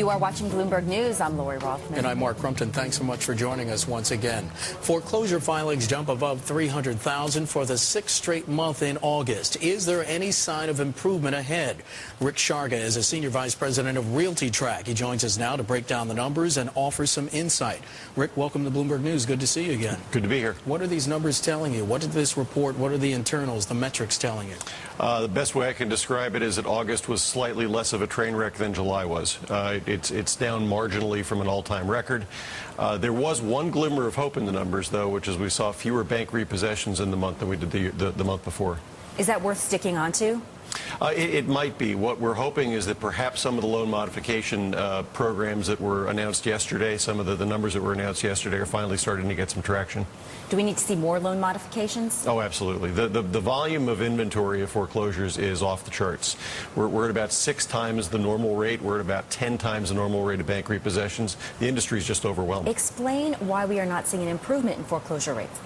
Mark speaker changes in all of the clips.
Speaker 1: You are watching Bloomberg News. I'm Lori Rothman.
Speaker 2: And I'm Mark Crumpton. Thanks so much for joining us once again. Foreclosure filings jump above 300,000 for the sixth straight month in August. Is there any sign of improvement ahead? Rick Sharga is a senior vice president of RealtyTrac. He joins us now to break down the numbers and offer some insight. Rick, welcome to Bloomberg News. Good to see you again.
Speaker 3: Good to be here.
Speaker 2: What are these numbers telling you? What did this report, what are the internals, the metrics telling you?
Speaker 3: The best way I can describe it is that August was slightly less of a train wreck than July was. It's down marginally from an all-time record. There was one glimmer of hope in the numbers, though, which is we saw fewer bank repossessions in the month than we did the month before.
Speaker 1: Is that worth sticking on to?
Speaker 3: It might be. What we're hoping is that perhaps some of the loan modification programs that were announced yesterday, some of the numbers that were announced yesterday are finally starting to get some traction.
Speaker 1: Do we need to see more loan modifications?
Speaker 3: Oh, absolutely. The volume of inventory of foreclosures is off the charts. We're at about 6 times the normal rate. We're at about 10 times the normal rate of bank repossessions. The industry is just overwhelmed.
Speaker 1: Explain why we are not seeing an improvement in foreclosure rates.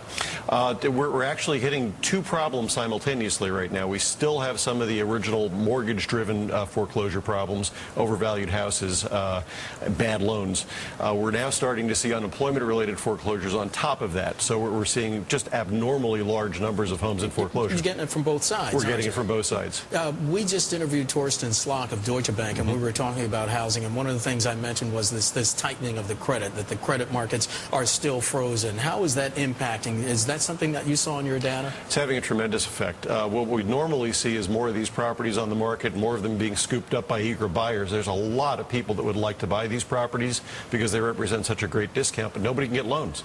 Speaker 3: We're actually hitting 2 problems simultaneously right now. We still have some of the original mortgage-driven foreclosure problems, overvalued houses, bad loans. We're now starting to see unemployment-related foreclosures on top of that. So we're seeing just abnormally large numbers of homes in foreclosure.
Speaker 2: You're getting it from both sides.
Speaker 3: We're getting it from both sides.
Speaker 2: We just interviewed Torsten Slok of Deutsche Bank, and we were talking about housing. And one of the things I mentioned was this tightening of the credit, that the credit markets are still frozen. How is that impacting? Is that something that you saw in your data?
Speaker 3: It's having a tremendous effect. What we normally see is more of these properties on the market, more of them being scooped up by eager buyers. There's a lot of people that would like to buy these properties because they represent such a great discount, but nobody can get loans.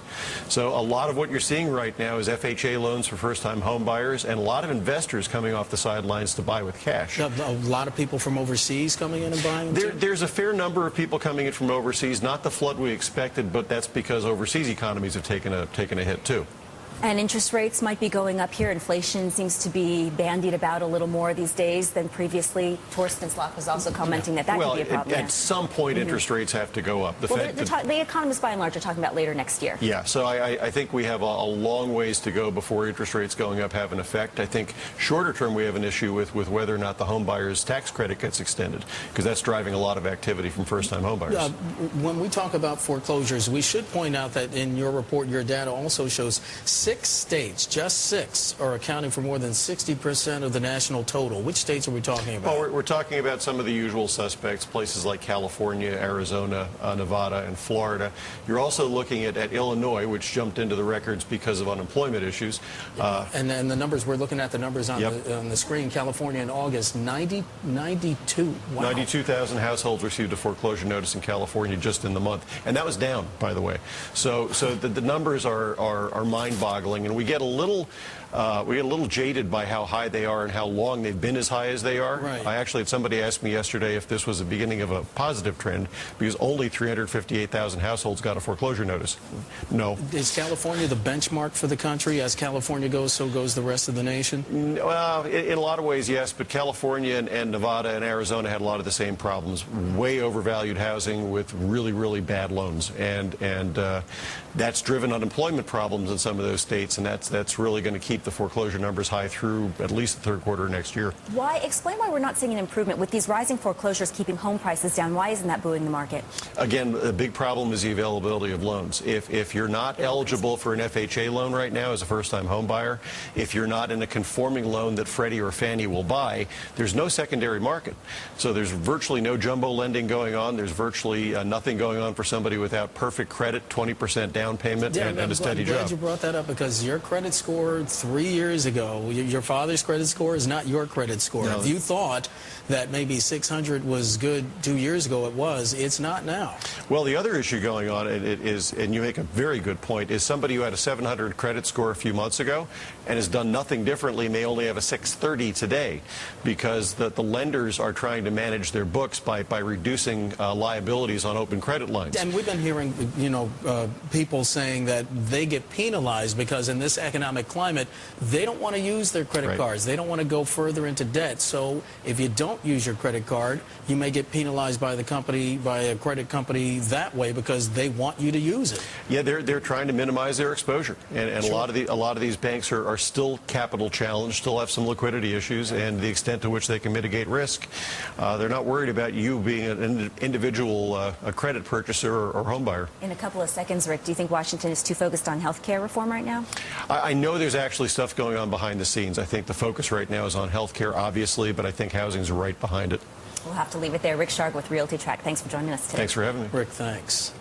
Speaker 3: So a lot of what you're seeing right now is FHA loans for first-time home buyers and a lot of investors coming off the sidelines to buy with cash.
Speaker 2: A lot of people from overseas coming in and buying?
Speaker 3: There's a fair number of people coming in from overseas, not the flood we expected, but that's because overseas economies have taken a hit too.
Speaker 1: And interest rates might be going up here. Inflation seems to be bandied about a little more these days than previously. Torsten Slok was also commenting that could be a problem.
Speaker 3: At some point, interest rates have to go up.
Speaker 1: The economists, by and large, are talking about later next year.
Speaker 3: Yeah, so I think we have a long ways to go before interest rates going up have an effect. I think shorter term, we have an issue with whether or not the home buyer's tax credit gets extended, because that's driving a lot of activity from first-time home buyers.
Speaker 2: When we talk about foreclosures, we should point out that in your report, your data also shows 6 states, just 6, are accounting for more than 60% of the national total. Which states are we talking about?
Speaker 3: Well, we're talking about some of the usual suspects, places like California, Arizona, Nevada, and Florida. You're also looking at Illinois, which jumped into the records because of unemployment issues.
Speaker 2: And then the numbers, we're looking at the numbers on, on the screen. California in August, 92. Wow.
Speaker 3: 92,000 households received a foreclosure notice in California just in the month. And that was down, by the way. So the numbers are mind-boggling. And we get a little jaded by how high they are and how long they've been as high as they are.
Speaker 2: Right.
Speaker 3: I actually had somebody ask me yesterday if this was the beginning of a positive trend, because only 358,000 households got a foreclosure notice. No.
Speaker 2: Is California the benchmark for the country? As California goes, so goes the rest of the nation?
Speaker 3: Well, in a lot of ways, yes, but California and Nevada and Arizona had a lot of the same problems. Way overvalued housing with really, really bad loans. And that's driven unemployment problems in some of those states, and that's really going to keep the foreclosure numbers high through at least the 3rd quarter next year.
Speaker 1: Explain why we're not seeing an improvement with these rising foreclosures keeping home prices down. Why isn't that buoying the market?
Speaker 3: Again, the big problem is the availability of loans. If you're not eligible for an FHA loan right now as a first-time home buyer, if you're not in a conforming loan that Freddie or Fannie will buy, there's no secondary market. So there's virtually no jumbo lending going on. There's virtually nothing going on for somebody without perfect credit, 20% down payment, and a steady job.
Speaker 2: I'm glad you brought that up, because your credit score 3 years ago, your father's credit score is not your credit score.
Speaker 3: No.
Speaker 2: If you thought that maybe 600 was good 2 years ago, it's not now.
Speaker 3: Well, the other issue going on is, and you make a very good point, is somebody who had a 700 credit score a few months ago and has done nothing differently may only have a 630 today, because the lenders are trying to manage their books by reducing liabilities on open credit lines.
Speaker 2: And we've been hearing, people saying that they get penalized because in this economic climate, they don't want to use their credit cards. They don't want to go further into debt. So if you don't use your credit card, you may get penalized by the company, by a credit company that way because they want you to use it.
Speaker 3: Yeah, they're trying to minimize their exposure, and
Speaker 2: Sure.
Speaker 3: a lot of these banks are still capital challenged, still have some liquidity issues, and the extent to which they can mitigate risk. They're not worried about you being an individual a credit purchaser or home buyer.
Speaker 1: In a couple of seconds, Rick, do you think Washington is too focused on health care reform right now?
Speaker 3: I know there's actually stuff going on behind the scenes. I think the focus right now is on health care, obviously, but I think housing's right behind it.
Speaker 1: We'll have to leave it there. Rick Sharga with RealtyTrac. Thanks for joining us today.
Speaker 3: Thanks for having me.
Speaker 2: Rick, thanks.